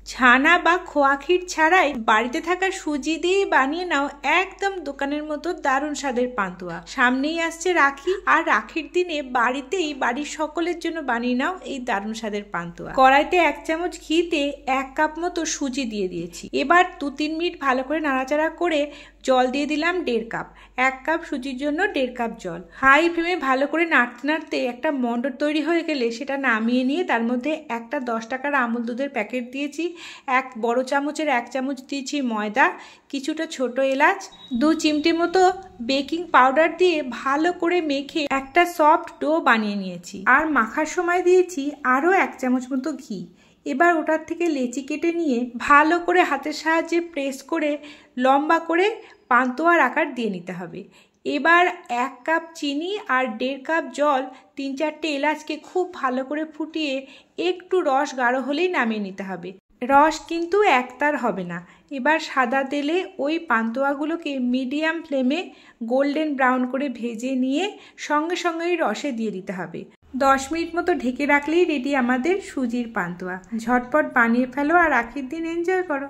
ছানা বা খোয়া ক্ষীর ছাড়াই বাড়িতে থাকা সুজি দিয়ে বানিয়ে নাও একদম দোকানের মতো দারুণ স্বাদের পান্তুয়া। সামনেই আসছে রাখি, আর রাখির দিনে বাড়িতেই বাড়ির সকলের জন্য বানিয়ে নাও এই দারুণ স্বাদের পান্তুয়া। কড়াইতে 1 চামচ ঘিতে 1 কাপ মতো সুজি দিয়ে দিয়েছি। এবার 2-3 মিনিট ভালো করে নাড়াচাড়া করে জল দিয়ে দিলাম 1.5 কাপ। 1 কাপ সুজির জন্য 1.5 কাপ জল। হাই ফ্লেমে ভালো করে নাড়তে নাড়তে একটা মন্ডল তৈরি হয়ে গেলে সেটা নামিয়ে নিয়ে তার মধ্যে একটা 10 টাকার আমুল দুধের প্যাকেট দিয়েছি, 1 বড় চামচের 1 চামচ দিয়েছি ময়দা, কিছুটা ছোট এলাচ, 2 চিমটি মতো বেকিং পাউডার দিয়ে ভালো করে মেখে একটা সফট ডো বানিয়ে নিয়েছি। আর মাখার সময় দিয়েছি আরও 1 চামচ মতো ঘি। এবার ওটার থেকে লেচি কেটে নিয়ে ভালো করে হাতের সাহায্যে প্রেস করে লম্বা করে পান্তুয়ার আকার দিয়ে নিতে হবে। এবার 1 কাপ চিনি আর 1.5 কাপ জল, 3-4টে এলাচকে খুব ভালো করে ফুটিয়ে একটু রস গাঢ় হলেই নামিয়ে নিতে হবে। রস কিন্তু একতার হবে না। এবার সাদা তেলে ওই পান্তুয়াগুলোকে মিডিয়াম ফ্লেমে গোল্ডেন ব্রাউন করে ভেজে নিয়ে সঙ্গে সঙ্গে রসে দিয়ে দিতে হবে। 10 মিনিট মতো ঢেকে রাখলেই রেডি আমাদের সুজির পান্তুয়া। ঝটপট বানিয়ে ফেলো আর রাখির দিন এনজয় করো।